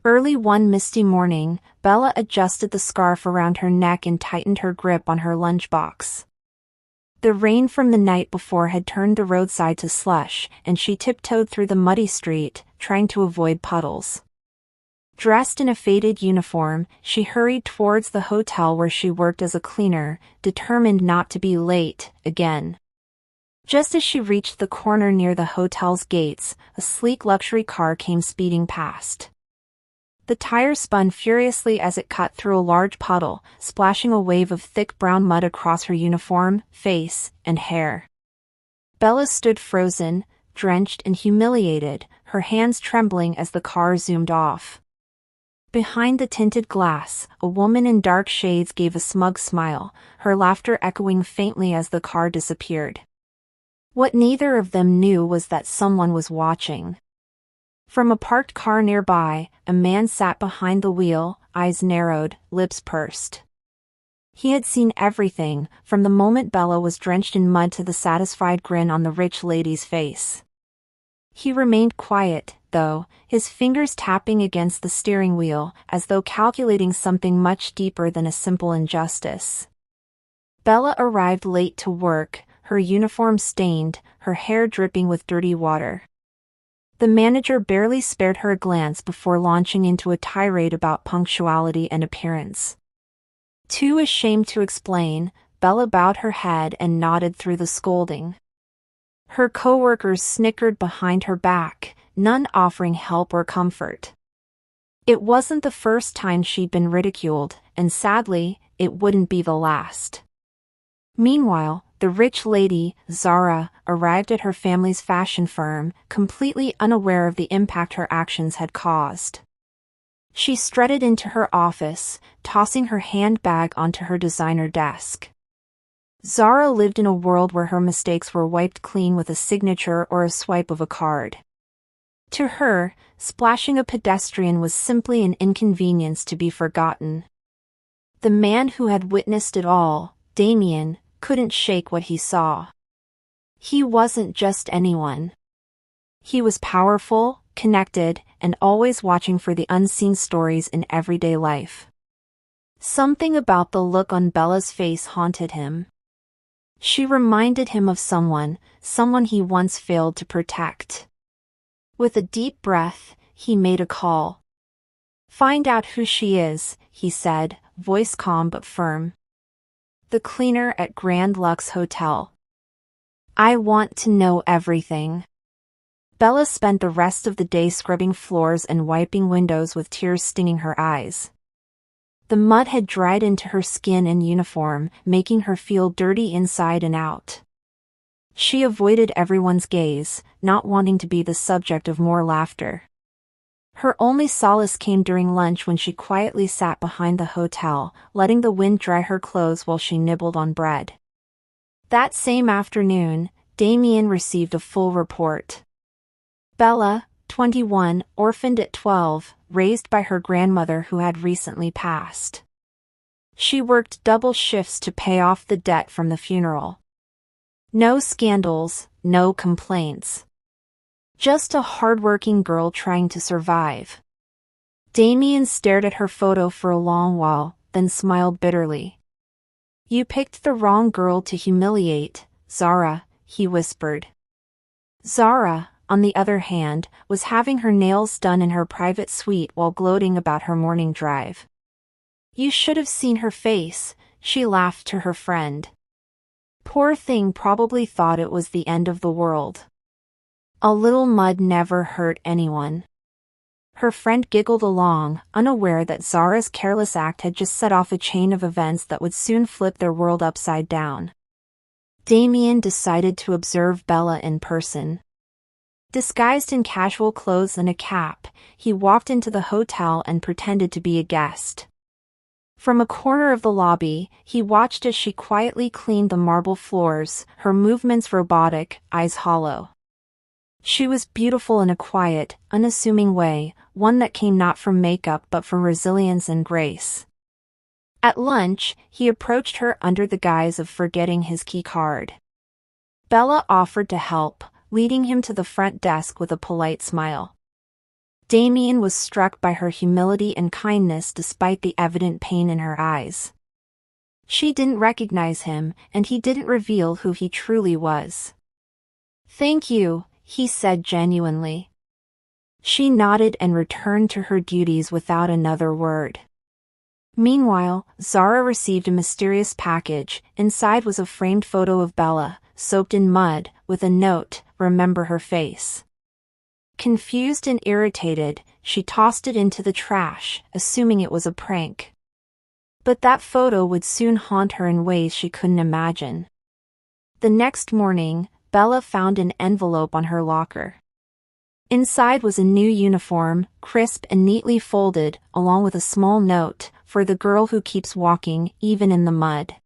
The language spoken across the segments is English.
Early one misty morning, Bella adjusted the scarf around her neck and tightened her grip on her lunchbox. The rain from the night before had turned the roadside to slush, and she tiptoed through the muddy street, trying to avoid puddles. Dressed in a faded uniform, she hurried towards the hotel where she worked as a cleaner, determined not to be late again. Just as she reached the corner near the hotel's gates, a sleek luxury car came speeding past. The tire spun furiously as it cut through a large puddle, splashing a wave of thick brown mud across her uniform, face, and hair. Bella stood frozen, drenched and humiliated, her hands trembling as the car zoomed off. Behind the tinted glass, a woman in dark shades gave a smug smile, her laughter echoing faintly as the car disappeared. What neither of them knew was that someone was watching. From a parked car nearby, a man sat behind the wheel, eyes narrowed, lips pursed. He had seen everything, from the moment Bella was drenched in mud to the satisfied grin on the rich lady's face. He remained quiet, though, his fingers tapping against the steering wheel, as though calculating something much deeper than a simple injustice. Bella arrived late to work, her uniform stained, her hair dripping with dirty water. The manager barely spared her a glance before launching into a tirade about punctuality and appearance. Too ashamed to explain, Bella bowed her head and nodded through the scolding. Her coworkers snickered behind her back, none offering help or comfort. It wasn't the first time she'd been ridiculed, and sadly, it wouldn't be the last. Meanwhile, the rich lady, Zara, arrived at her family's fashion firm, completely unaware of the impact her actions had caused. She strutted into her office, tossing her handbag onto her designer desk. Zara lived in a world where her mistakes were wiped clean with a signature or a swipe of a card. To her, splashing a pedestrian was simply an inconvenience to be forgotten. The man who had witnessed it all, Damien, couldn't shake what he saw. He wasn't just anyone. He was powerful, connected, and always watching for the unseen stories in everyday life. Something about the look on Bella's face haunted him. She reminded him of someone he once failed to protect. With a deep breath, he made a call. "Find out who she is," he said, voice calm but firm. "The cleaner at Grand Lux Hotel. I want to know everything." Bella spent the rest of the day scrubbing floors and wiping windows with tears stinging her eyes. The mud had dried into her skin and uniform, making her feel dirty inside and out. She avoided everyone's gaze, not wanting to be the subject of more laughter. Her only solace came during lunch when she quietly sat behind the hotel, letting the wind dry her clothes while she nibbled on bread. That same afternoon, Damien received a full report. Bella, 21, orphaned at 12, raised by her grandmother who had recently passed. She worked double shifts to pay off the debt from the funeral. No scandals, no complaints. Just a hardworking girl trying to survive. Damien stared at her photo for a long while, then smiled bitterly. "You picked the wrong girl to humiliate, Zara," he whispered. Zara, on the other hand, was having her nails done in her private suite while gloating about her morning drive. "You should have seen her face," she laughed to her friend. Poor thing probably thought it was the end of the world. A little mud never hurt anyone. Her friend giggled along, unaware that Zara's careless act had just set off a chain of events that would soon flip their world upside down. Damien decided to observe Bella in person. Disguised in casual clothes and a cap, he walked into the hotel and pretended to be a guest. From a corner of the lobby, he watched as she quietly cleaned the marble floors, her movements robotic, eyes hollow. She was beautiful in a quiet, unassuming way, one that came not from makeup but from resilience and grace. At lunch, he approached her under the guise of forgetting his key card. Bella offered to help, leading him to the front desk with a polite smile. Damien was struck by her humility and kindness despite the evident pain in her eyes. She didn't recognize him, and he didn't reveal who he truly was. "Thank you," he said genuinely. She nodded and returned to her duties without another word. Meanwhile, Zara received a mysterious package. Inside was a framed photo of Bella, soaked in mud, with a note, "Remember her face." Confused and irritated, she tossed it into the trash, assuming it was a prank. But that photo would soon haunt her in ways she couldn't imagine. The next morning, Bella found an envelope on her locker. Inside was a new uniform, crisp and neatly folded, along with a small note, "For the girl who keeps walking, even in the mud."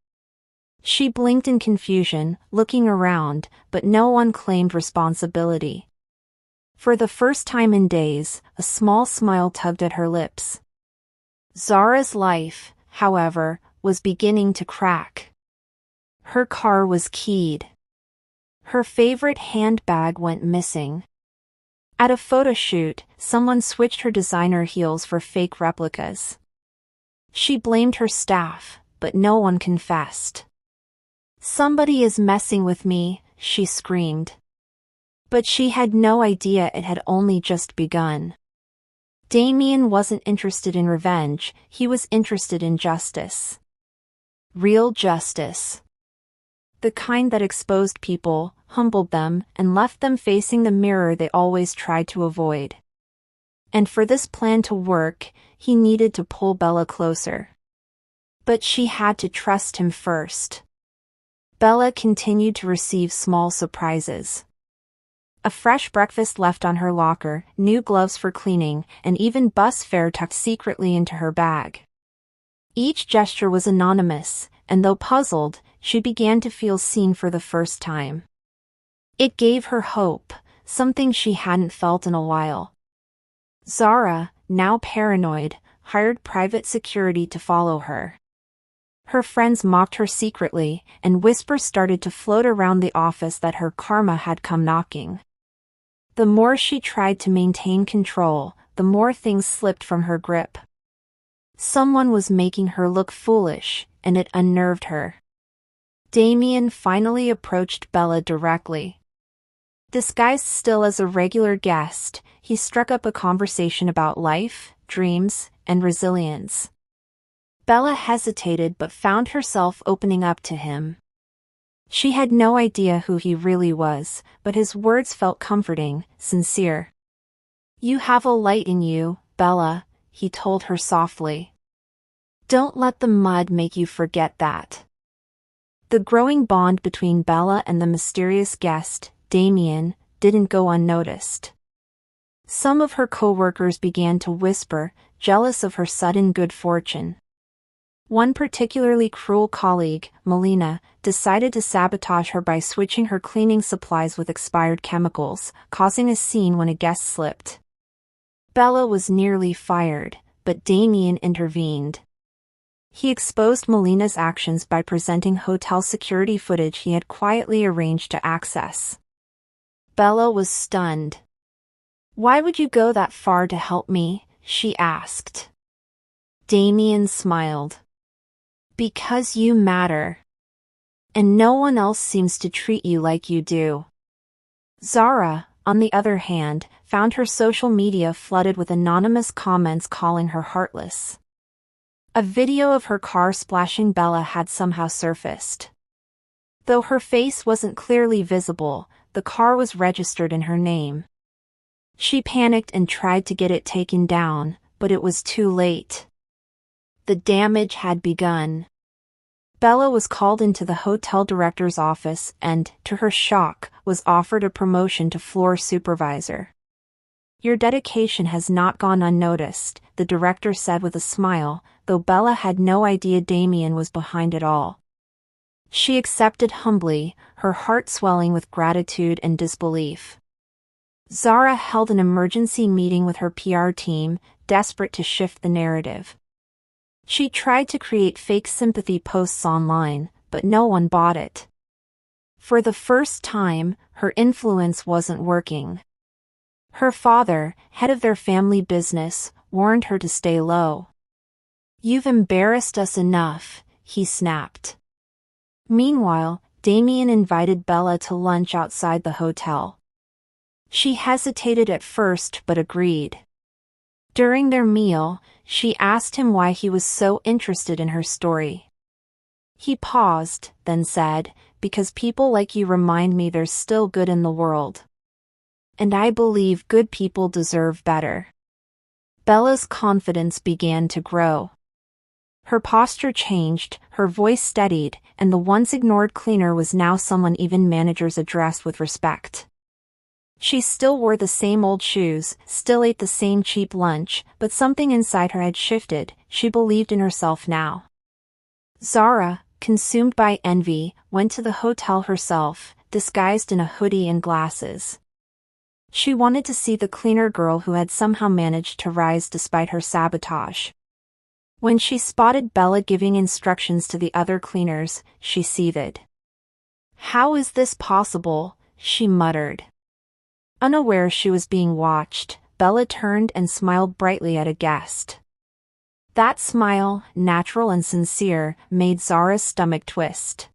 She blinked in confusion, looking around, but no one claimed responsibility. For the first time in days, a small smile tugged at her lips. Zara's life, however, was beginning to crack. Her car was keyed. Her favorite handbag went missing. At a photo shoot, someone switched her designer heels for fake replicas. She blamed her staff, but no one confessed. "Somebody is messing with me," she screamed. But she had no idea it had only just begun. Damien wasn't interested in revenge, he was interested in justice. Real justice. The kind that exposed people, humbled them, and left them facing the mirror they always tried to avoid. And for this plan to work, he needed to pull Bella closer. But she had to trust him first. Bella continued to receive small surprises. A fresh breakfast left on her locker, new gloves for cleaning, and even bus fare tucked secretly into her bag. Each gesture was anonymous, and though puzzled, she began to feel seen for the first time. It gave her hope, something she hadn't felt in a while. Zara, now paranoid, hired private security to follow her. Her friends mocked her secretly, and whispers started to float around the office that her karma had come knocking. The more she tried to maintain control, the more things slipped from her grip. Someone was making her look foolish, and it unnerved her. Damien finally approached Bella directly. Disguised still as a regular guest, he struck up a conversation about life, dreams, and resilience. Bella hesitated but found herself opening up to him. She had no idea who he really was, but his words felt comforting, sincere. "You have a light in you, Bella," he told her softly. "Don't let the mud make you forget that." The growing bond between Bella and the mysterious guest, Damien, didn't go unnoticed. Some of her co-workers began to whisper, jealous of her sudden good fortune. One particularly cruel colleague, Melina, decided to sabotage her by switching her cleaning supplies with expired chemicals, causing a scene when a guest slipped. Bella was nearly fired, but Damien intervened. He exposed Melina's actions by presenting hotel security footage he had quietly arranged to access. Bella was stunned. "Why would you go that far to help me?" she asked. Damien smiled. "Because you matter. And no one else seems to treat you like you do." Zara, on the other hand, found her social media flooded with anonymous comments calling her heartless. A video of her car splashing Bella had somehow surfaced. Though her face wasn't clearly visible, the car was registered in her name. She panicked and tried to get it taken down, but it was too late. The damage had begun. Bella was called into the hotel director's office and, to her shock, was offered a promotion to floor supervisor. "Your dedication has not gone unnoticed," the director said with a smile, though Bella had no idea Damien was behind it all. She accepted humbly, her heart swelling with gratitude and disbelief. Zara held an emergency meeting with her PR team, desperate to shift the narrative. She tried to create fake sympathy posts online, but no one bought it. For the first time, her influence wasn't working. Her father, head of their family business, warned her to stay low. "You've embarrassed us enough," he snapped. Meanwhile, Damien invited Bella to lunch outside the hotel. She hesitated at first but agreed. During their meal, she asked him why he was so interested in her story. He paused, then said, "Because people like you remind me there's still good in the world. And I believe good people deserve better." Bella's confidence began to grow. Her posture changed, her voice steadied, and the once ignored cleaner was now someone even managers addressed with respect. She still wore the same old shoes, still ate the same cheap lunch, but something inside her had shifted. She believed in herself now. Zara, consumed by envy, went to the hotel herself, disguised in a hoodie and glasses. She wanted to see the cleaner girl who had somehow managed to rise despite her sabotage. When she spotted Bella giving instructions to the other cleaners, she seethed. "How is this possible?" she muttered. Unaware she was being watched, Bella turned and smiled brightly at a guest. That smile, natural and sincere, made Zara's stomach twist.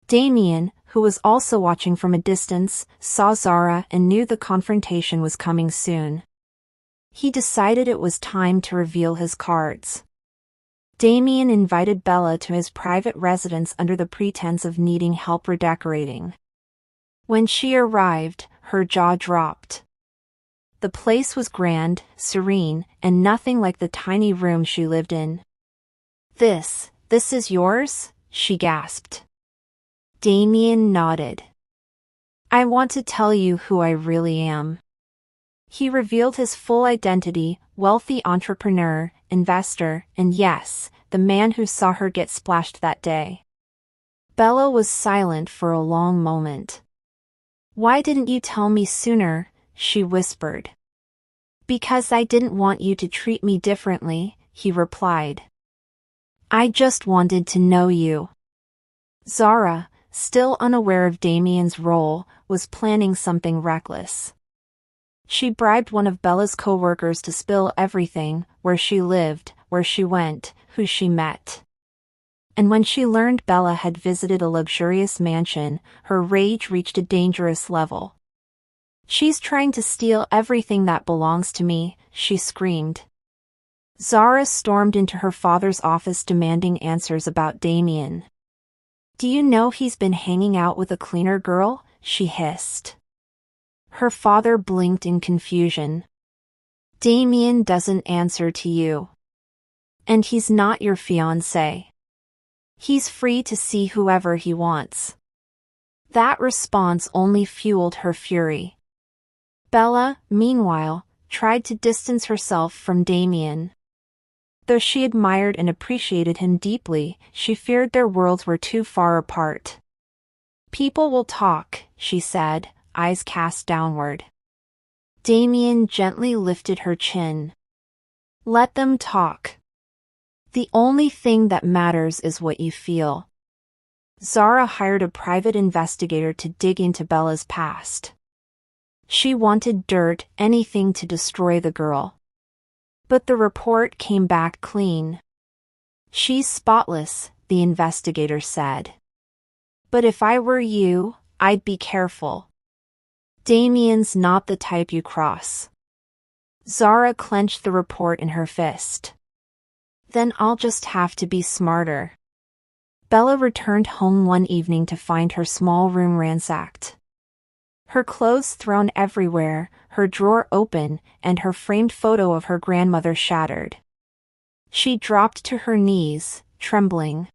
Damien, who was also watching from a distance, saw Zara and knew the confrontation was coming soon. He decided it was time to reveal his cards. Damien invited Bella to his private residence under the pretense of needing help redecorating. When she arrived, her jaw dropped. The place was grand, serene, and nothing like the tiny room she lived in. This is yours?" she gasped. Damien nodded. "I want to tell you who I really am." He revealed his full identity: wealthy entrepreneur, investor, and yes, the man who saw her get splashed that day. Bella was silent for a long moment. "Why didn't you tell me sooner?" she whispered. "Because I didn't want you to treat me differently," he replied. "I just wanted to know you." Zara, still unaware of Damien's role, was planning something reckless. She bribed one of Bella's co-workers to spill everything: where she lived, where she went, who she met. And when she learned Bella had visited a luxurious mansion, her rage reached a dangerous level. "She's trying to steal everything that belongs to me," she screamed. Zara stormed into her father's office demanding answers about Damien. "Do you know he's been hanging out with a cleaner girl?" she hissed. Her father blinked in confusion. "Damien doesn't answer to you. And he's not your fiancé. He's free to see whoever he wants." That response only fueled her fury. Bella, meanwhile, tried to distance herself from Damien. Though she admired and appreciated him deeply, she feared their worlds were too far apart. "People will talk," she said, eyes cast downward. Damien gently lifted her chin. "Let them talk. The only thing that matters is what you feel." Zara hired a private investigator to dig into Bella's past. She wanted dirt, anything to destroy the girl. But the report came back clean. "She's spotless," the investigator said. "But if I were you, I'd be careful. Damien's not the type you cross." Zara clenched the report in her fist. "Then I'll just have to be smarter." Bella returned home one evening to find her small room ransacked. Her clothes thrown everywhere, her drawer open, and her framed photo of her grandmother shattered. She dropped to her knees, trembling.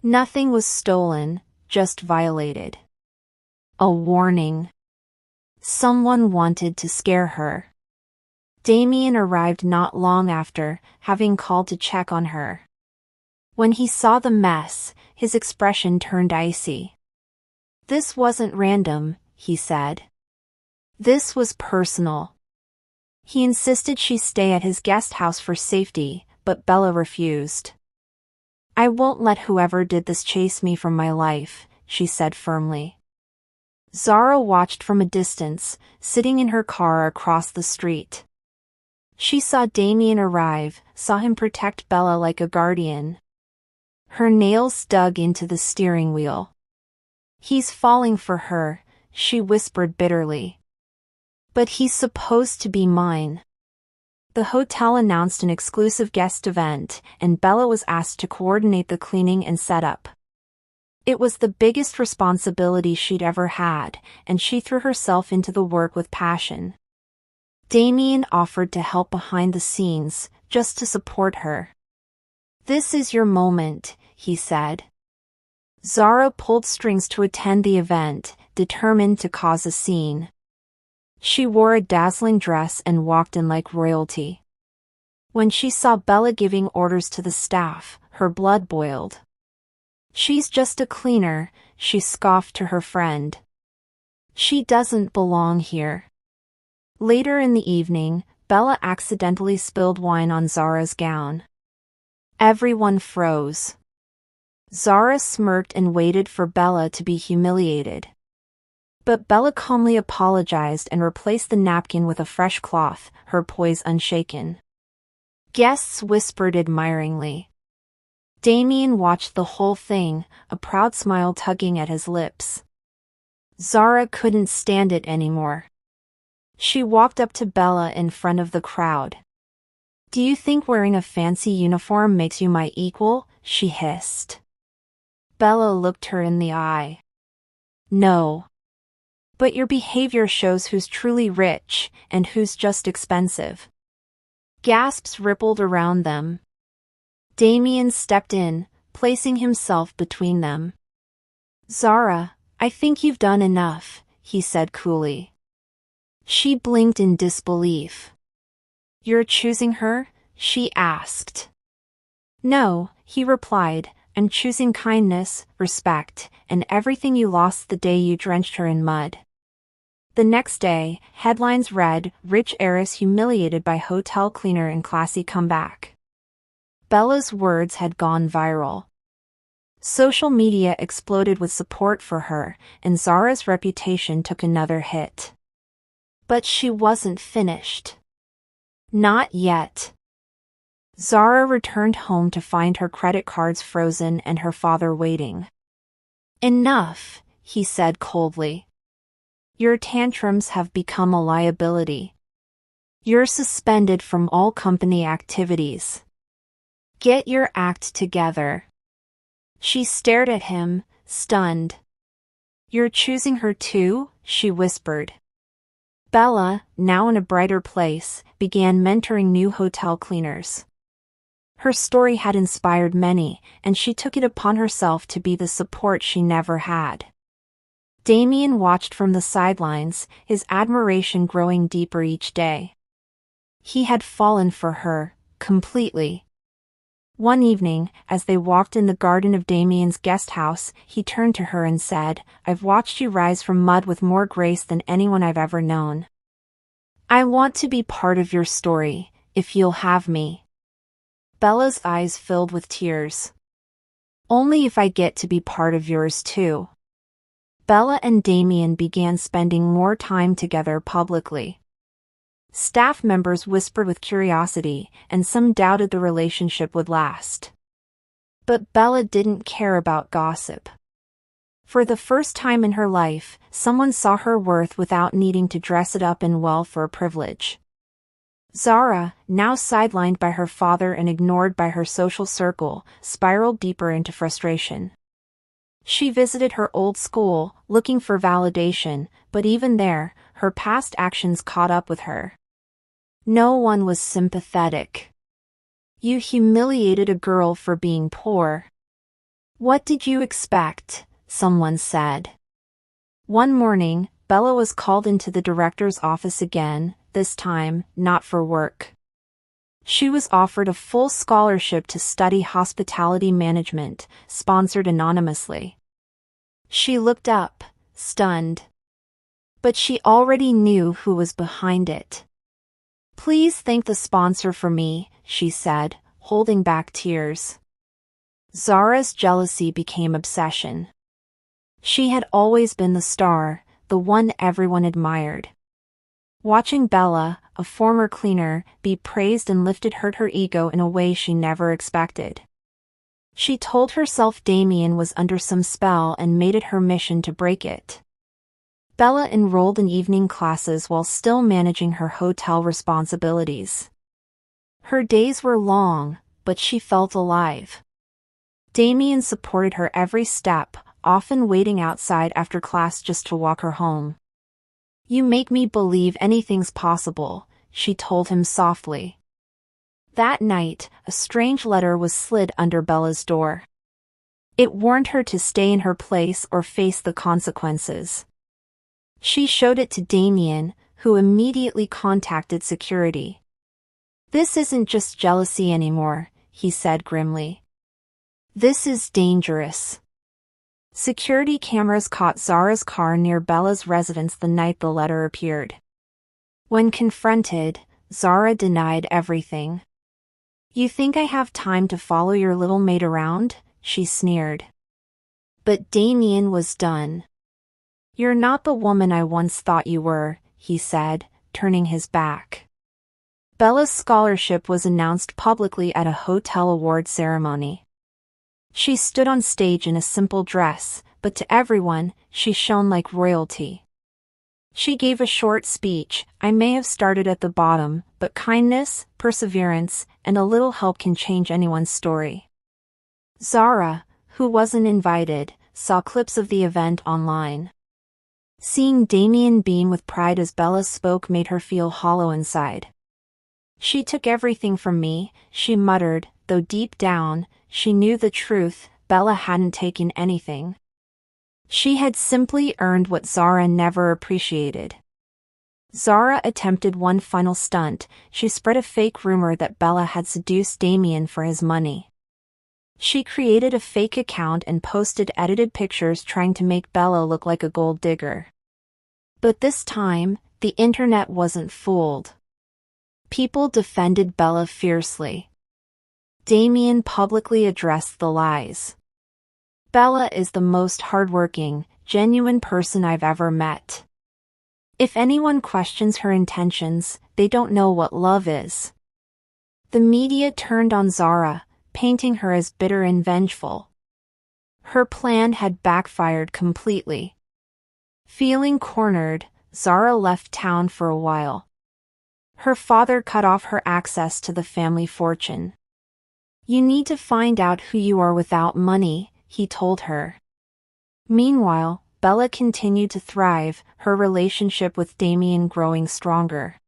Nothing was stolen, just violated. A warning. Someone wanted to scare her. Damien arrived not long after, having called to check on her. When he saw the mess, his expression turned icy. "This wasn't random," he said. "This was personal." He insisted she stay at his guest house for safety, but Bella refused. "I won't let whoever did this chase me from my life," she said firmly. Zara watched from a distance, sitting in her car across the street. She saw Damien arrive, saw him protect Bella like a guardian. Her nails dug into the steering wheel. "He's falling for her," she whispered bitterly. "But he's supposed to be mine." The hotel announced an exclusive guest event, and Bella was asked to coordinate the cleaning and setup. It was the biggest responsibility she'd ever had, and she threw herself into the work with passion. Damien offered to help behind the scenes, just to support her. "This is your moment," he said. Zara pulled strings to attend the event, determined to cause a scene. She wore a dazzling dress and walked in like royalty. When she saw Bella giving orders to the staff, her blood boiled. "She's just a cleaner," she scoffed to her friend. "She doesn't belong here." Later in the evening, Bella accidentally spilled wine on Zara's gown. Everyone froze. Zara smirked and waited for Bella to be humiliated. But Bella calmly apologized and replaced the napkin with a fresh cloth, her poise unshaken. Guests whispered admiringly. Damien watched the whole thing, a proud smile tugging at his lips. Zara couldn't stand it anymore. She walked up to Bella in front of the crowd. "Do you think wearing a fancy uniform makes you my equal?" she hissed. Bella looked her in the eye. "No. But your behavior shows who's truly rich, and who's just expensive." Gasps rippled around them. Damien stepped in, placing himself between them. "Zara, I think you've done enough," he said coolly. She blinked in disbelief. "You're choosing her?" she asked. "No," he replied, "I'm choosing kindness, respect, and everything you lost the day you drenched her in mud." The next day, headlines read, "Rich heiress humiliated by hotel cleaner in classy comeback." Bella's words had gone viral. Social media exploded with support for her, and Zara's reputation took another hit. But she wasn't finished. Not yet. Zara returned home to find her credit cards frozen and her father waiting. "Enough," he said coldly. "Your tantrums have become a liability. You're suspended from all company activities. Get your act together." She stared at him, stunned. "You're choosing her too?" she whispered. Bella, now in a brighter place, began mentoring new hotel cleaners. Her story had inspired many, and she took it upon herself to be the support she never had. Damien watched from the sidelines, his admiration growing deeper each day. He had fallen for her, completely. One evening, as they walked in the garden of Damien's guest house, he turned to her and said, "I've watched you rise from mud with more grace than anyone I've ever known. I want to be part of your story, if you'll have me." Bella's eyes filled with tears. "Only if I get to be part of yours too." Bella and Damien began spending more time together publicly. Staff members whispered with curiosity, and some doubted the relationship would last. But Bella didn't care about gossip. For the first time in her life, someone saw her worth without needing to dress it up in wealth or privilege. Zara, now sidelined by her father and ignored by her social circle, spiraled deeper into frustration. She visited her old school, looking for validation, but even there, her past actions caught up with her. No one was sympathetic. "You humiliated a girl for being poor. What did you expect?" someone said. One morning, Bella was called into the director's office again, this time, not for work. She was offered a full scholarship to study hospitality management, sponsored anonymously. She looked up, stunned. But she already knew who was behind it. "Please thank the sponsor for me," she said, holding back tears. Zara's jealousy became obsession. She had always been the star, the one everyone admired. Watching Bella, a former cleaner, be praised and lifted hurt her ego in a way she never expected. She told herself Damien was under some spell and made it her mission to break it. Bella enrolled in evening classes while still managing her hotel responsibilities. Her days were long, but she felt alive. Damien supported her every step, often waiting outside after class just to walk her home. "You make me believe anything's possible," she told him softly. That night, a strange letter was slid under Bella's door. It warned her to stay in her place or face the consequences. She showed it to Damien, who immediately contacted security. "This isn't just jealousy anymore," he said grimly. "This is dangerous." Security cameras caught Zara's car near Bella's residence the night the letter appeared. When confronted, Zara denied everything. "You think I have time to follow your little maid around?" she sneered. But Damien was done. "You're not the woman I once thought you were," he said, turning his back. Bella's scholarship was announced publicly at a hotel award ceremony. She stood on stage in a simple dress, but to everyone, she shone like royalty. She gave a short speech. "I may have started at the bottom, but kindness, perseverance, and a little help can change anyone's story." Zara, who wasn't invited, saw clips of the event online. Seeing Damien beam with pride as Bella spoke made her feel hollow inside. "She took everything from me," she muttered, though deep down, she knew the truth. Bella hadn't taken anything. She had simply earned what Zara never appreciated. Zara attempted one final stunt. She spread a fake rumor that Bella had seduced Damien for his money. She created a fake account and posted edited pictures trying to make Bella look like a gold digger. But this time, the internet wasn't fooled. People defended Bella fiercely. Damien publicly addressed the lies. "Bella is the most hardworking, genuine person I've ever met. If anyone questions her intentions, they don't know what love is." The media turned on Zara, painting her as bitter and vengeful. Her plan had backfired completely. Feeling cornered, Zara left town for a while. Her father cut off her access to the family fortune. "You need to find out who you are without money," he told her. Meanwhile, Bella continued to thrive, her relationship with Damien growing stronger.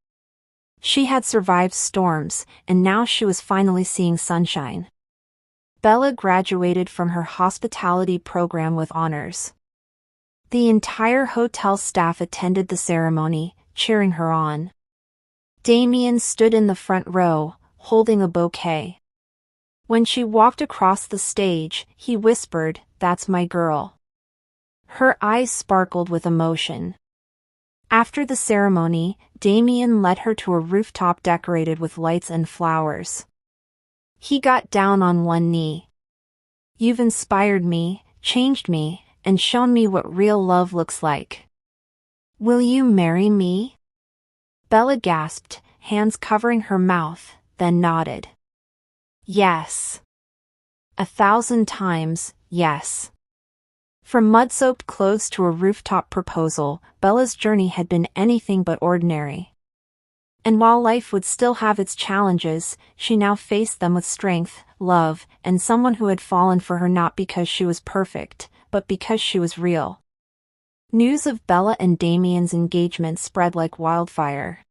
She had survived storms, and now she was finally seeing sunshine. Bella graduated from her hospitality program with honors. The entire hotel staff attended the ceremony, cheering her on. Damien stood in the front row, holding a bouquet. When she walked across the stage, he whispered, "That's my girl." Her eyes sparkled with emotion. After the ceremony, Damien led her to a rooftop decorated with lights and flowers. He got down on one knee. "You've inspired me, changed me, and shown me what real love looks like. Will you marry me?" Bella gasped, hands covering her mouth, then nodded. "Yes. 1,000 times, yes." From mud-soaked clothes to a rooftop proposal, Bella's journey had been anything but ordinary. And while life would still have its challenges, she now faced them with strength, love, and someone who had fallen for her not because she was perfect, but because she was real. News of Bella and Damien's engagement spread like wildfire.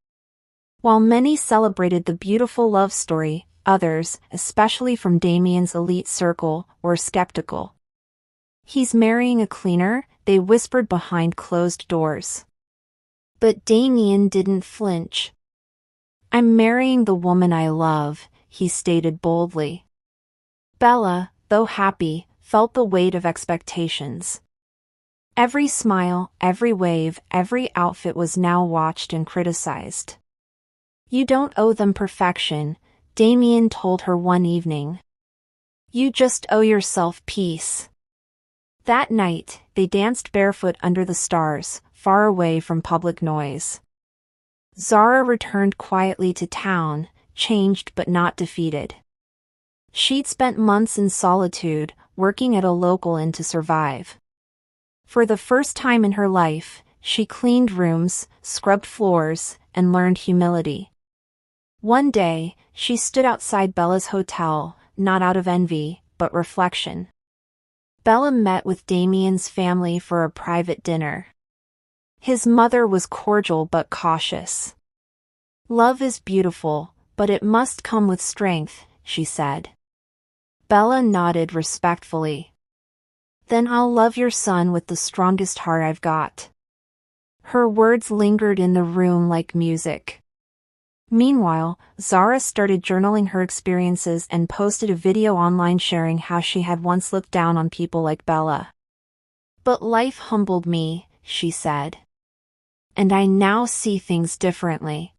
While many celebrated the beautiful love story, others, especially from Damien's elite circle, were skeptical. "He's marrying a cleaner," they whispered behind closed doors. But Damien didn't flinch. "I'm marrying the woman I love," he stated boldly. Bella, though happy, felt the weight of expectations. Every smile, every wave, every outfit was now watched and criticized. "You don't owe them perfection," Damien told her one evening. "You just owe yourself peace." That night, they danced barefoot under the stars, far away from public noise. Zara returned quietly to town, changed but not defeated. She'd spent months in solitude, working at a local inn to survive. For the first time in her life, she cleaned rooms, scrubbed floors, and learned humility. One day, she stood outside Bella's hotel, not out of envy, but reflection. Bella met with Damien's family for a private dinner. His mother was cordial but cautious. "Love is beautiful, but it must come with strength," she said. Bella nodded respectfully. "Then I'll love your son with the strongest heart I've got." Her words lingered in the room like music. Meanwhile, Zara started journaling her experiences and posted a video online sharing how she had once looked down on people like Bella. "But life humbled me," she said. "And I now see things differently."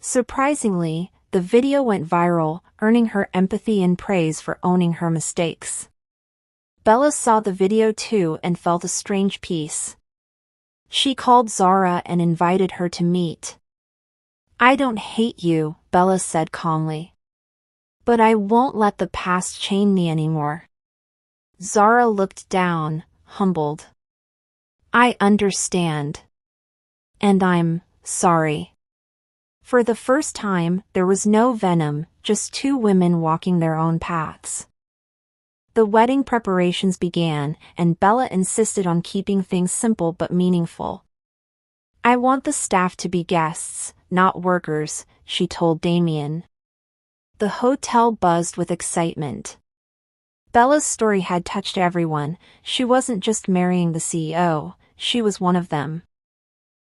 Surprisingly, the video went viral, earning her empathy and praise for owning her mistakes. Bella saw the video too and felt a strange peace. She called Zara and invited her to meet. "I don't hate you," Bella said calmly. "But I won't let the past chain me anymore." Zara looked down, humbled. "I understand. And I'm sorry." For the first time, there was no venom, just two women walking their own paths. The wedding preparations began, and Bella insisted on keeping things simple but meaningful. "I want the staff to be guests, not workers," she told Damien. The hotel buzzed with excitement. Bella's story had touched everyone. She wasn't just marrying the CEO, she was one of them.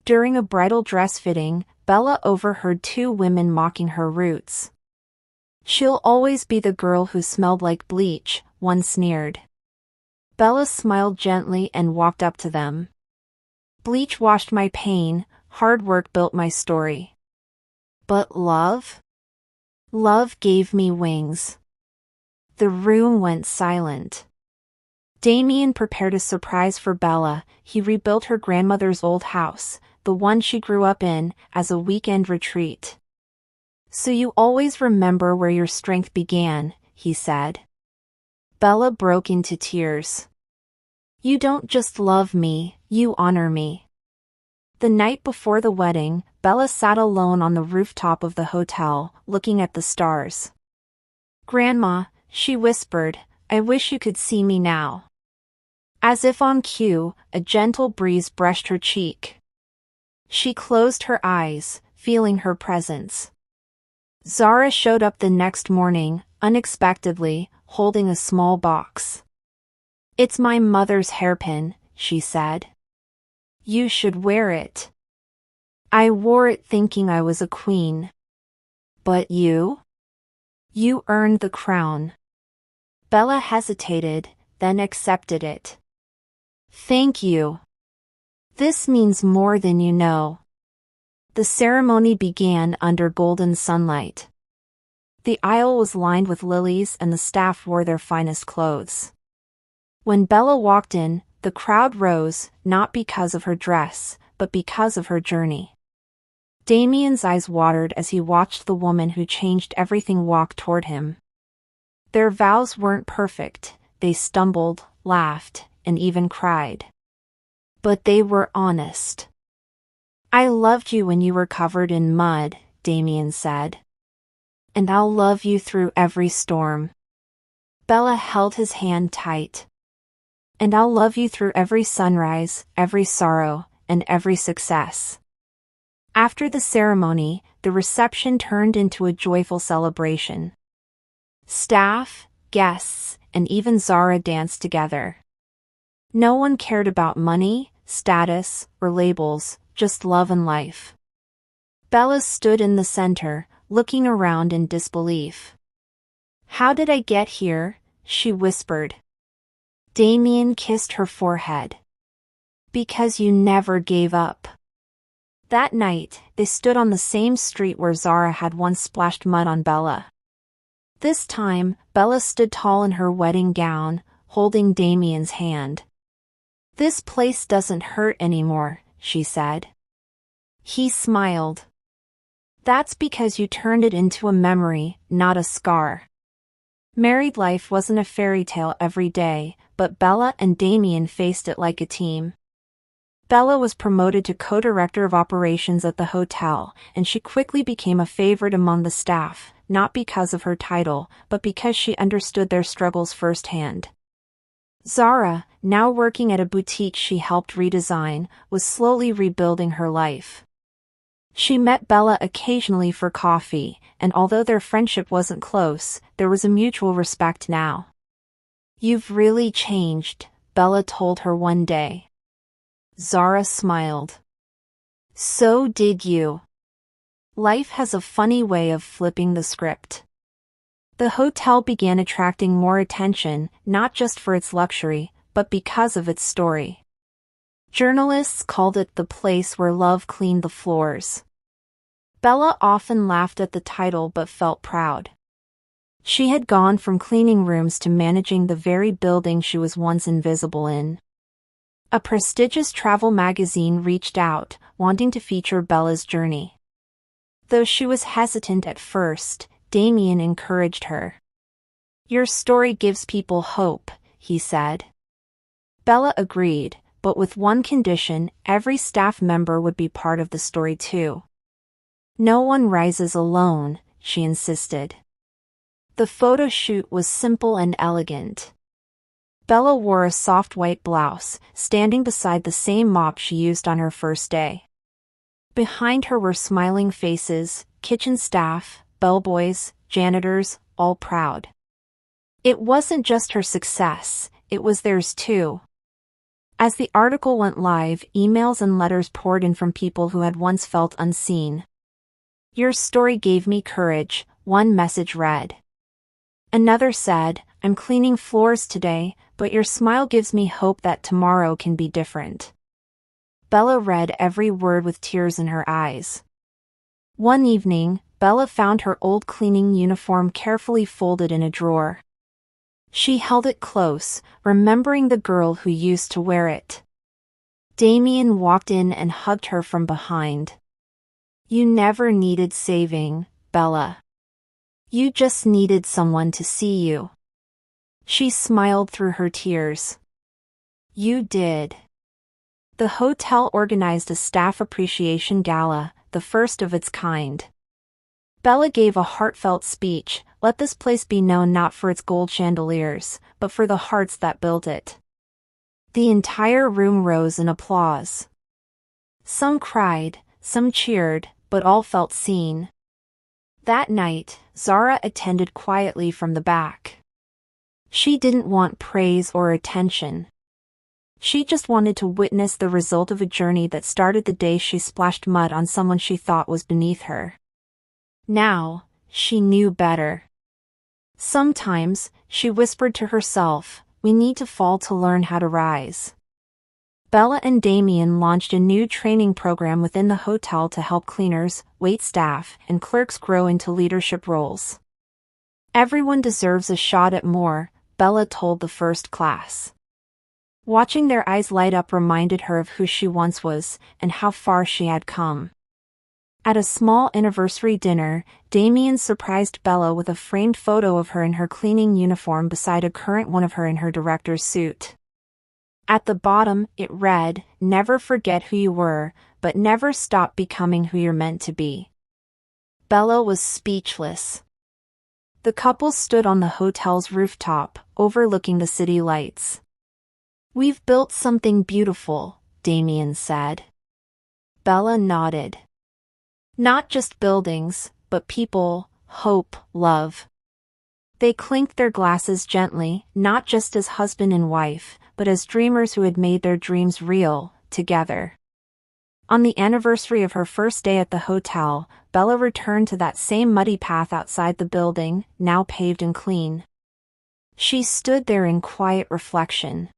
During a bridal dress fitting, Bella overheard two women mocking her roots. "She'll always be the girl who smelled like bleach," one sneered. Bella smiled gently and walked up to them. "Bleach washed my pain, hard work built my story. But love? Love gave me wings." The room went silent. Damien prepared a surprise for Bella. He rebuilt her grandmother's old house, the one she grew up in, as a weekend retreat. "So you always remember where your strength began," he said. Bella broke into tears. "You don't just love me, you honor me." The night before the wedding, Bella sat alone on the rooftop of the hotel, looking at the stars. "Grandma," she whispered, "I wish you could see me now." As if on cue, a gentle breeze brushed her cheek. She closed her eyes, feeling her presence. Zara showed up the next morning, unexpectedly, holding a small box. "It's my mother's hairpin," she said. "You should wear it." "I wore it thinking I was a queen." "But you? You earned the crown." Bella hesitated, then accepted it. "Thank you. This means more than you know." The ceremony began under golden sunlight. The aisle was lined with lilies and the staff wore their finest clothes. When Bella walked in, the crowd rose, not because of her dress, but because of her journey. Damien's eyes watered as he watched the woman who changed everything walk toward him. Their vows weren't perfect, they stumbled, laughed, and even cried. But they were honest. "I loved you when you were covered in mud," Damien said. "And I'll love you through every storm." Bella held his hand tight. "And I'll love you through every sunrise, every sorrow, and every success." After the ceremony, the reception turned into a joyful celebration. Staff, guests, and even Zara danced together. No one cared about money, status, or labels, just love and life. Bella stood in the center, looking around in disbelief. "How did I get here?" she whispered. Damien kissed her forehead. "Because you never gave up." That night, they stood on the same street where Zara had once splashed mud on Bella. This time, Bella stood tall in her wedding gown, holding Damien's hand. "This place doesn't hurt anymore," she said. He smiled. That's because you turned it into a memory, not a scar. Married life wasn't a fairy tale every day, but Bella and Damien faced it like a team. Bella was promoted to co-director of operations at the hotel, and she quickly became a favorite among the staff, not because of her title, but because she understood their struggles firsthand. Zara, now working at a boutique she helped redesign, was slowly rebuilding her life. She met Bella occasionally for coffee, and although their friendship wasn't close, there was a mutual respect now. "You've really changed," Bella told her one day. Zara smiled. "So did you." Life has a funny way of flipping the script. The hotel began attracting more attention, not just for its luxury, but because of its story. Journalists called it the place where love cleaned the floors. Bella often laughed at the title but felt proud. She had gone from cleaning rooms to managing the very building she was once invisible in. A prestigious travel magazine reached out, wanting to feature Bella's journey. Though she was hesitant at first, Damien encouraged her. "Your story gives people hope," he said. Bella agreed, but with one condition: every staff member would be part of the story too. "No one rises alone," she insisted. The photo shoot was simple and elegant. Bella wore a soft white blouse, standing beside the same mop she used on her first day. Behind her were smiling faces, kitchen staff, bellboys, janitors, all proud. It wasn't just her success, it was theirs too. As the article went live, emails and letters poured in from people who had once felt unseen. "Your story gave me courage," one message read. Another said, "I'm cleaning floors today, but your smile gives me hope that tomorrow can be different." Bella read every word with tears in her eyes. One evening, Bella found her old cleaning uniform carefully folded in a drawer. She held it close, remembering the girl who used to wear it. Damien walked in and hugged her from behind. "You never needed saving, Bella. You just needed someone to see you." She smiled through her tears. "You did." The hotel organized a staff appreciation gala, the first of its kind. Bella gave a heartfelt speech: "Let this place be known not for its gold chandeliers, but for the hearts that built it." The entire room rose in applause. Some cried, some cheered, but all felt seen. That night, Zara attended quietly from the back. She didn't want praise or attention. She just wanted to witness the result of a journey that started the day she splashed mud on someone she thought was beneath her. Now, she knew better. Sometimes, she whispered to herself, "We need to fall to learn how to rise." Bella and Damien launched a new training program within the hotel to help cleaners, waitstaff, and clerks grow into leadership roles. "Everyone deserves a shot at more," Bella told the first class. Watching their eyes light up reminded her of who she once was, and how far she had come. At a small anniversary dinner, Damien surprised Bella with a framed photo of her in her cleaning uniform beside a current one of her in her director's suit. At the bottom, it read, "Never forget who you were, but never stop becoming who you're meant to be." Bella was speechless. The couple stood on the hotel's rooftop, overlooking the city lights. "We've built something beautiful," Damien said. Bella nodded. "Not just buildings, but people, hope, love." They clinked their glasses gently, not just as husband and wife, but as dreamers who had made their dreams real, together. On the anniversary of her first day at the hotel, Bella returned to that same muddy path outside the building, now paved and clean. She stood there in quiet reflection.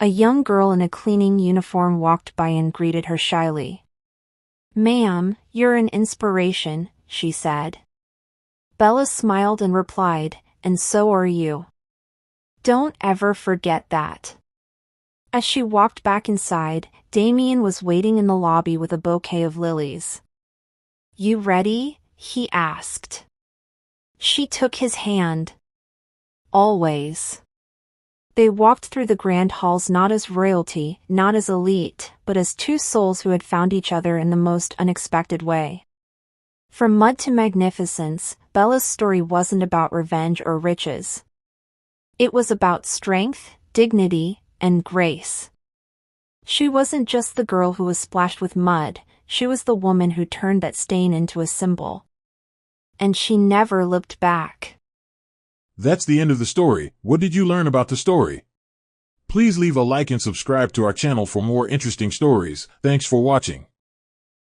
A young girl in a cleaning uniform walked by and greeted her shyly. "Ma'am, you're an inspiration," she said. Bella smiled and replied, "And so are you. Don't ever forget that." As she walked back inside, Damien was waiting in the lobby with a bouquet of lilies. "You ready?" he asked. She took his hand. "Always." They walked through the grand halls not as royalty, not as elite, but as two souls who had found each other in the most unexpected way. From mud to magnificence, Bella's story wasn't about revenge or riches. It was about strength, dignity, and grace. She wasn't just the girl who was splashed with mud, she was the woman who turned that stain into a symbol. And she never looked back. That's the end of the story. What did you learn about the story? Please leave a like and subscribe to our channel for more interesting stories. Thanks for watching.